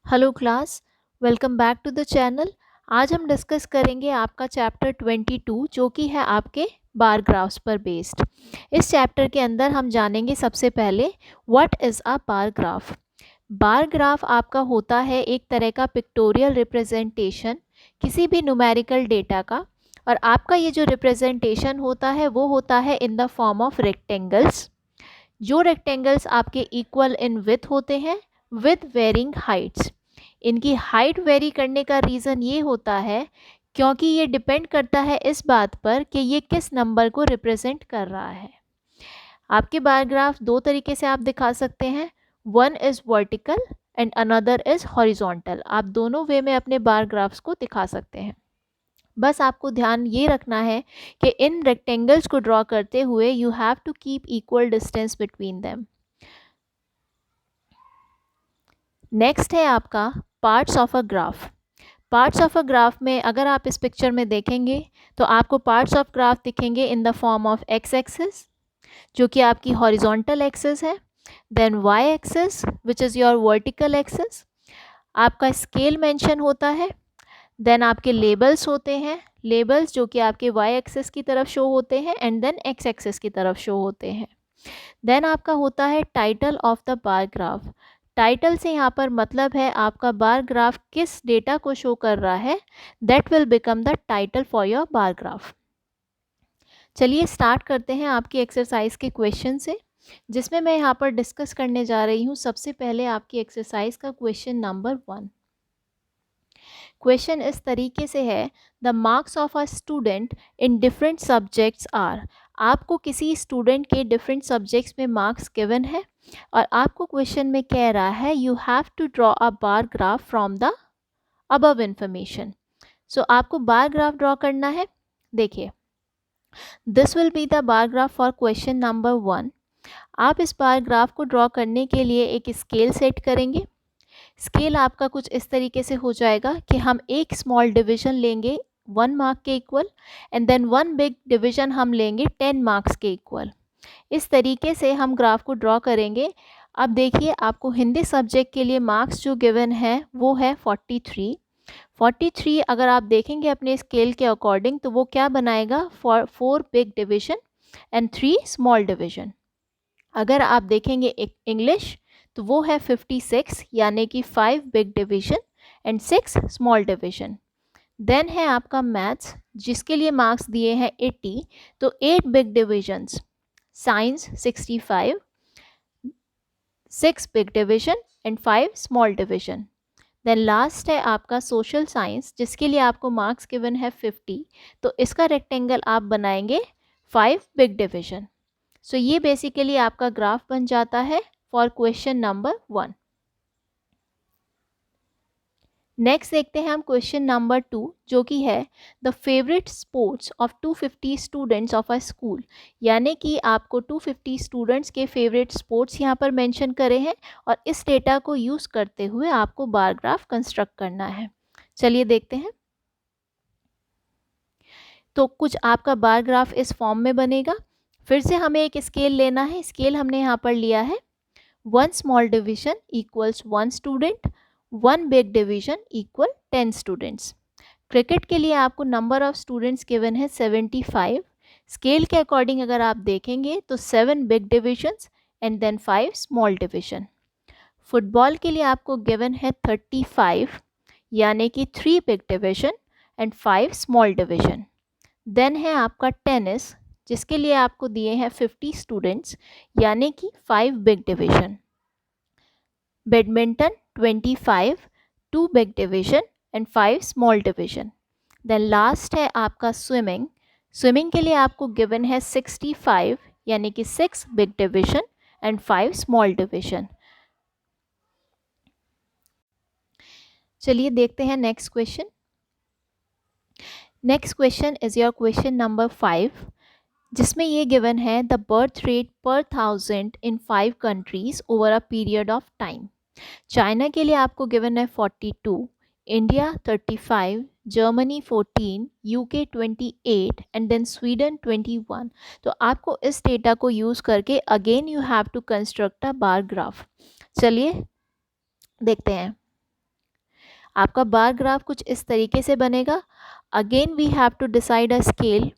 Hello class, welcome back to the channel. आज हम discuss करेंगे आपका चैप्टर 22 जो कि है आपके बार ग्राफ्स पर बेस्ड। इस चैप्टर के अंदर हम जानेंगे सबसे पहले what is a bar graph. Bar graph आपका होता है एक तरह का पिक्टोरियल रिप्रेजेंटेशन किसी भी न्यूमेरिकल डेटा का, और आपका ये जो रिप्रेजेंटेशन होता है वो होता है इन द फॉर्म ऑफ रेक्टेंगल्स। जो रेक्टेंगल्स आपके इक्वल इन विथ होते हैं विद वेरिंग हाइट्स। इनकी हाइट वेरी करने का रीज़न ये होता है क्योंकि ये डिपेंड करता है इस बात पर कि ये किस नंबर को रिप्रेजेंट कर रहा है। आपके बार ग्राफ दो तरीके से आप दिखा सकते हैं, one is vertical and another is horizontal. आप दोनों वे में अपने बार ग्राफ्स को दिखा सकते हैं। बस आपको ध्यान ये रखना है कि इन रेक्टेंगल्स को ड्रॉ करते हुए you have to keep equal distance between them. Next है आपका parts of a graph. Parts of a graph में अगर आप इस पिक्चर में देखेंगे तो आपको पार्ट्स ऑफ ग्राफ दिखेंगे in the form of X axis जो कि आपकी हॉरिजॉन्टल एक्सिस है, then Y axis which is your vertical axis, आपका स्केल मेंशन होता है, देन आपके लेबल्स होते हैं, लेबल्स जो कि आपके वाई एक्सिस की तरफ शो होते हैं एंड देन एक्स एक्सिस की तरफ शो होते हैं। देन आपका होता है title of the bar graph. Title से यहाँ पर मतलब है आपका बार ग्राफ किस डेटा को शो कर रहा है, that will become the title for your bar graph. चलिए स्टार्ट करते हैं आपकी एक्सरसाइज के क्वेश्चन से, जिसमें मैं यहाँ पर डिस्कस करने जा रही हूँ सबसे पहले आपकी एक्सरसाइज का क्वेश्चन नंबर 1। क्वेश्चन इस तरीके से है, the marks of a student in different subjects are. आपको किसी स्टूडेंट के डिफरेंट सब्जेक्ट्स में मार्क्स गिवन है और आपको क्वेश्चन में कह रहा है you have to draw a bar graph from the above information. So आपको बार ग्राफ ड्रॉ करना है। देखिए, this will be the bar graph for question number 1। आप इस बार ग्राफ को ड्रॉ करने के लिए एक स्केल सेट करेंगे। स्केल आपका कुछ इस तरीके से हो जाएगा कि हम एक स्मॉल डिवीजन लेंगे 1 मार्क के equal and then 1 big division हम लेंगे 10 मार्क्स के इक्वल। इस तरीके से हम ग्राफ को ड्रॉ करेंगे। अब देखिए, आपको हिंदी सब्जेक्ट के लिए मार्क्स जो गिवन है वो है 43। 43 अगर आप देखेंगे अपने स्केल के अकॉर्डिंग तो वो क्या बनाएगा, for 4 big division and 3 small division. अगर आप देखेंगे इंग्लिश तो वो है 56 यानी कि 5 big division and 6 small division. Then है आपका मैथ्स जिसके लिए मार्क्स दिए हैं 80, तो 8 big divisions, science 65, 6 big division and 5 small division. Then last है आपका सोशल साइंस जिसके लिए आपको मार्क्स गिवन है 50, तो इसका रेक्टेंगल आप बनाएंगे 5 बिग डिवीजन। सो ये बेसिकली आपका ग्राफ बन जाता है फॉर क्वेश्चन नंबर 1। नेक्स्ट देखते हैं हम क्वेश्चन नंबर 2 जो कि है the favourite sports of 250 students of a school. यानी कि आपको 250 स्टूडेंट्स के फेवरेट स्पोर्ट्स यहाँ पर मेंशन करे हैं और इस डेटा को यूज़ करते हुए आपको बार ग्राफ कंस्ट्रक्ट करना है। चलिए देखते हैं। तो कुछ आपका बार ग्राफ इस फॉर्म में बनेगा। फिर से हमें एक स्केल लेना है। स्केल हमने यहाँ पर लिया है 1 small division equals 1 student, 1 big division equal 10 students. Cricket के लिए आपको नंबर ऑफ स्टूडेंट्स गिवन है 75। स्केल के अकॉर्डिंग अगर आप देखेंगे तो 7 big divisions and then 5 small division. Football के लिए आपको गिवन है 35 यानी कि 3 big division and 5 small division. Then है आपका टेनिस जिसके लिए आपको दिए हैं 50 स्टूडेंट्स यानी कि 5 big division. Badminton 25, 2 big division and 5 small division. Then last है आपका स्विमिंग। स्विमिंग के लिए आपको गिवन है 65 यानी कि 6 big division and 5 small division. चलिए देखते हैं next question. Next question is your question number 5 जिसमें ये गिवन है द बर्थ रेट पर 1000 in 5 countries over a period of time. China के लिए आपको गिवन है 42, India 35, Germany 14, UK 28 and then Sweden 21। तो आपको इस डेटा को यूज़ करके again you have to construct a bar graph. चलिए देखते हैं। आपका बार ग्राफ कुछ इस तरीके से बनेगा। Again we have to decide a scale.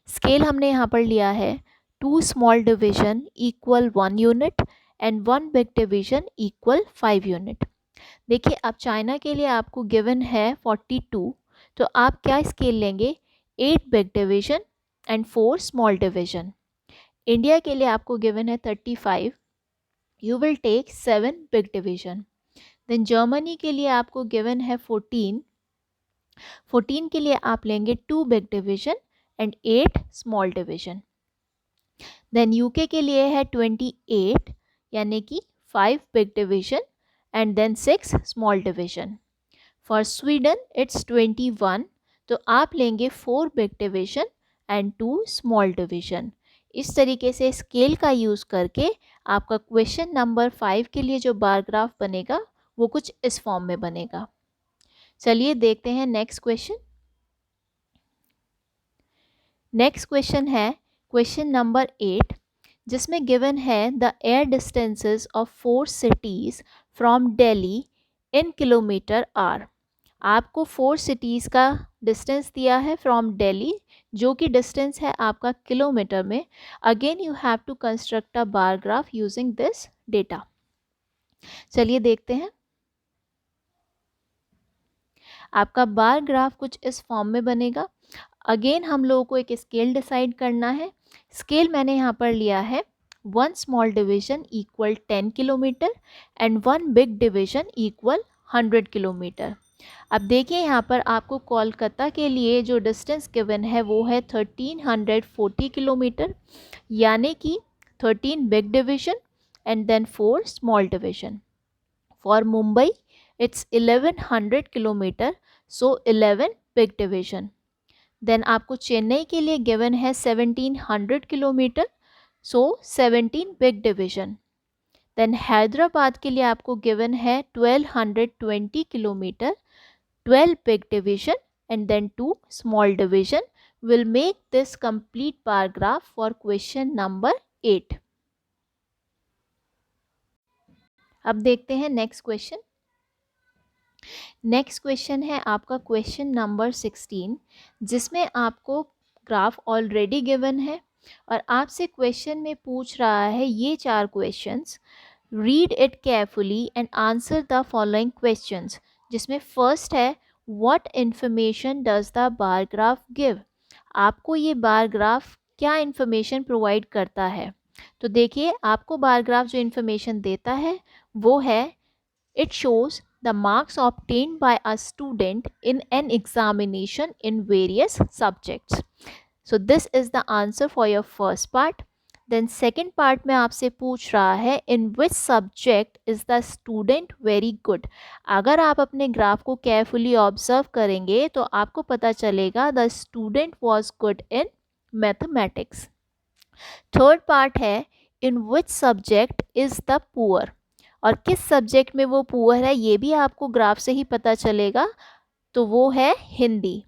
Scale हमने यहाँ पर लिया है 2 small division equal 1 unit and 1 big division equal 5 unit. देखिए अब चाइना के लिए आपको गिवन है 42, तो आप क्या स्केल लेंगे, 8 big division and 4 small division. India के लिए आपको गिवन है 35, you will take 7 big division. Then Germany के लिए आपको गिवन है 14, 14 के लिए आप लेंगे 2 big division and 8 small division. Then UK के लिए है 28, यानी कि 5 big division and then 6 small division. For Sweden it's 21, तो आप लेंगे 4 big division and 2 small division. इस तरीके से स्केल का यूज़ करके आपका क्वेश्चन नंबर 5 के लिए जो बार ग्राफ बनेगा वो कुछ इस फॉर्म में बनेगा। चलिए देखते हैं नेक्स्ट क्वेश्चन। नेक्स्ट क्वेश्चन है क्वेश्चन नंबर 8, जिसमें गिवन है the air distances of 4 cities from Delhi in kilometer are. आपको 4 सिटीज़ का डिस्टेंस दिया है फ्रॉम दिल्ली, जो कि डिस्टेंस है आपका किलोमीटर में। Again you have to construct a bar graph using this data. चलिए देखते हैं। आपका बार ग्राफ कुछ इस फॉर्म में बनेगा। अगेन हम लोगों को एक स्केल डिसाइड करना है। स्केल मैंने यहाँ पर लिया है 1 small division equal 10 kilometre and 1 big division equal 100 kilometre. अब देखिए यहाँ पर आपको कोलकाता के लिए जो डिस्टेंस गिवन है वो है 1340 किलोमीटर, यानी कि 13 big division and then 4 small division. For Mumbai it's 1100 kilometer, so 11 big division. Then आपको चेन्नई के लिए गिवन है 1700 kilometer, so 17 big division. Then Hyderabad के लिए आपको गिवन है 1220 kilometer, 12 big division and then 2 small division will make this complete bar graph for question number 8. अब देखते हैं नेक्स्ट क्वेश्चन। नेक्स्ट क्वेश्चन है आपका क्वेश्चन नंबर 16, जिसमें आपको ग्राफ ऑलरेडी गिवन है और आपसे क्वेश्चन में पूछ रहा है ये 4 questions. Read it carefully and answer the following questions, जिसमें फर्स्ट है what information does the bar graph give. आपको ये बार ग्राफ क्या इन्फॉर्मेशन प्रोवाइड करता है। तो देखिए आपको बार ग्राफ जो इन्फॉर्मेशन देता है वो है it shows the marks obtained by a student in an examination in various subjects. So this is the answer for your first part. Then second part में आपसे पूछ रहा है in which subject is the student very good. अगर आप अपने graph को carefully observe करेंगे तो आपको पता चलेगा the student was good in mathematics. Third part है in which subject is the poor, और किस सब्जेक्ट में वो पुअर है ये भी आपको ग्राफ से ही पता चलेगा, तो वो है Hindi.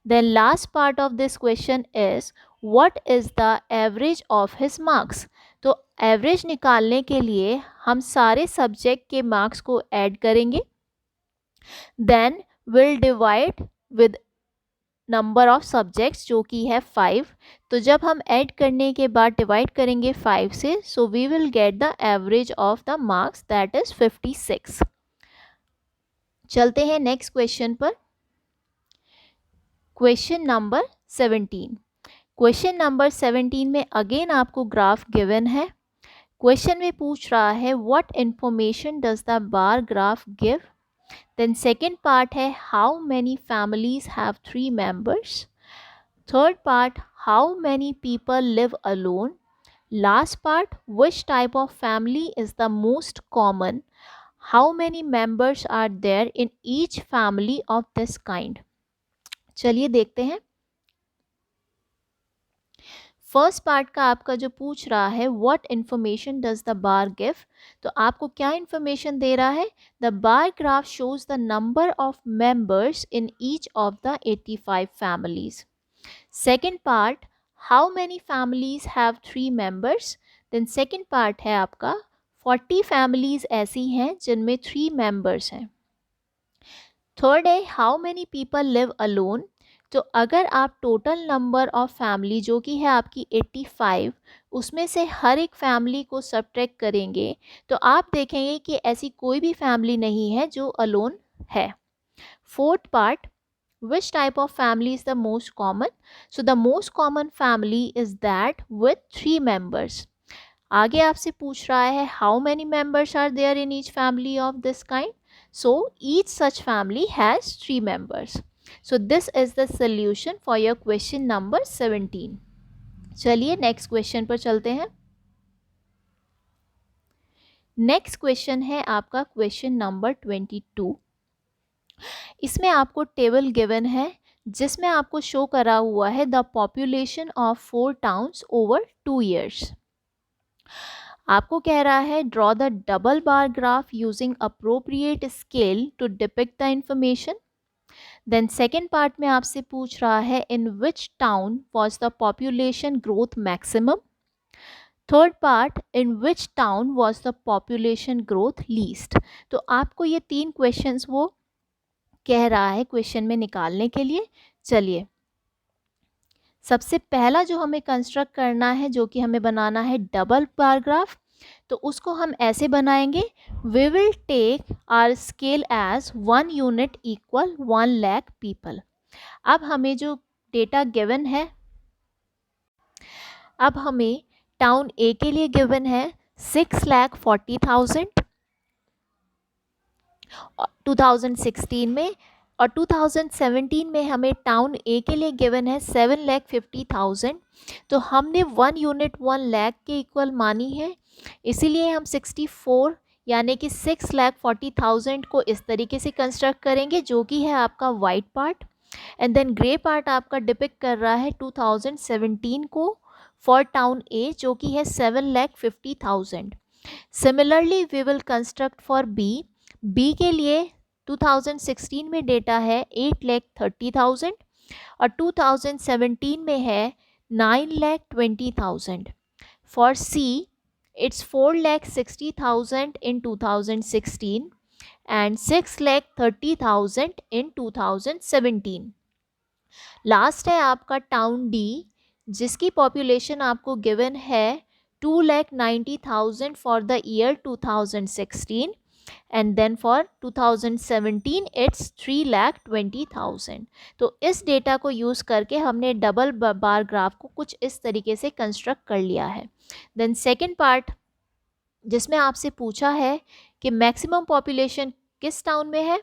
Then last part of this question is what is the average of his marks। तो एवरेज निकालने के लिए हम सारे सब्जेक्ट के मार्क्स को ऐड करेंगे, then will divide with number of subjects जो कि है 5। तो जब हम ऐड करने के बाद डिवाइड करेंगे 5 से, so we will get the average of the marks that is 56। चलते हैं नेक्स्ट क्वेश्चन पर। Question number 17। क्वेश्चन नंबर 17 में अगेन आपको ग्राफ गिवन है। क्वेश्चन में पूछ रहा है what information does the bar graph give. Then second part है how many families have 3 members. Third part how many people live alone. Last part which type of family is the most common, how many members are there in each family of this kind. चलिए देखते हैं। First part का आपका जो पूछ रहा है what information does the bar give, तो आपको क्या इन्फॉर्मेशन दे रहा है, the bar graph shows the number of members in each of the 85 families. Second part how many families have 3 members. Then second part है आपका 40 फैमिलीज ऐसी हैं जिनमें 3 मेंबर्स हैं। थर्ड है how many people live alone. तो अगर आप टोटल नंबर ऑफ फैमिली जो कि है आपकी 85, उसमें से हर एक फैमिली को सब्ट्रैक्ट करेंगे तो आप देखेंगे कि ऐसी कोई भी फैमिली नहीं है जो अलोन है। Fourth part, which type of family is the most common? So the most common family is that with 3 members. आगे आपसे पूछ रहा है how many members are there in each family of this kind? So each such family has 3 members. So this is the solution for your question number 17. चलिए next question पर चलते हैं। Next question है आपका क्वेश्चन नंबर 22। इसमें आपको table given है जिसमें आपको शो करा हुआ है the population of 4 towns over 2 years। आपको कह रहा है draw the double bar graph using appropriate scale to depict the information. Then second part में आपसे पूछ रहा है in which town was the population growth maximum. Third part in which town was the population growth least. तो आपको ये 3 questions वो कह रहा है क्वेश्चन में निकालने के लिए। चलिए सबसे पहला जो हमें कंस्ट्रक्ट करना है जो कि हमें बनाना है डबल बार ग्राफ, तो उसको हम ऐसे बनाएंगे we will take our scale as 1 unit equal 1 lakh people. अब हमें जो डेटा गिवन है, अब हमें टाउन ए के लिए गिवन है 6,40,000 2016 में, और 2017 में हमें टाउन ए के लिए गिवन है 7,50,000। तो हमने 1 यूनिट 1 लाख के इक्वल मानी है, इसीलिए हम 64 यानी कि 6,40,000 को इस तरीके से कंस्ट्रक्ट करेंगे जो कि है आपका white part, and then grey part आपका डिपिक्ट कर रहा है 2017 को फॉर टाउन ए जो कि है 7,50,000। Similarly we will construct for B. B के लिए 2016 में डेटा है 8,30,000 और 2017 में है 9,20,000। For C it's 4,60,000 in 2016 and 6,30,000 in 2017। Last है आपका टाउन डी जिसकी पॉपुलेशन आपको गिवन है 2,90,000 for the year 2016 and then for 2017 it's 3,20,000। तो इस डेटा को यूज़ करके हमने डबल बार ग्राफ को कुछ इस तरीके से कंस्ट्रक्ट कर लिया है। देन सेकेंड पार्ट जिसमें आपसे पूछा है कि मैक्सिमम पॉपुलेशन किस टाउन में है,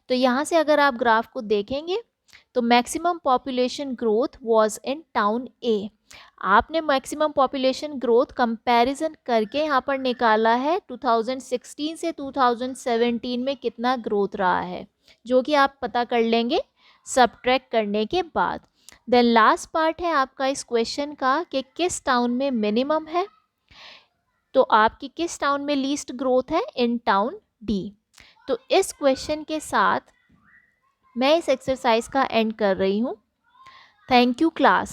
तो यहाँ से अगर आप ग्राफ को देखेंगे तो maximum population growth was in town A. आपने मैक्सिमम पॉपुलेशन ग्रोथ कंपैरिजन करके यहाँ पर निकाला है 2016 से 2017 में कितना ग्रोथ रहा है, जो कि आप पता कर लेंगे सब्ट्रैक्ट करने के बाद। देन लास्ट पार्ट है आपका इस क्वेश्चन का कि किस टाउन में मिनिमम है, तो आपकी किस टाउन में लीस्ट ग्रोथ है, इन टाउन डी। तो इस क्वेश्चन के साथ मैं इस एक्सरसाइज का एंड कर रही हूँ। Thank you class.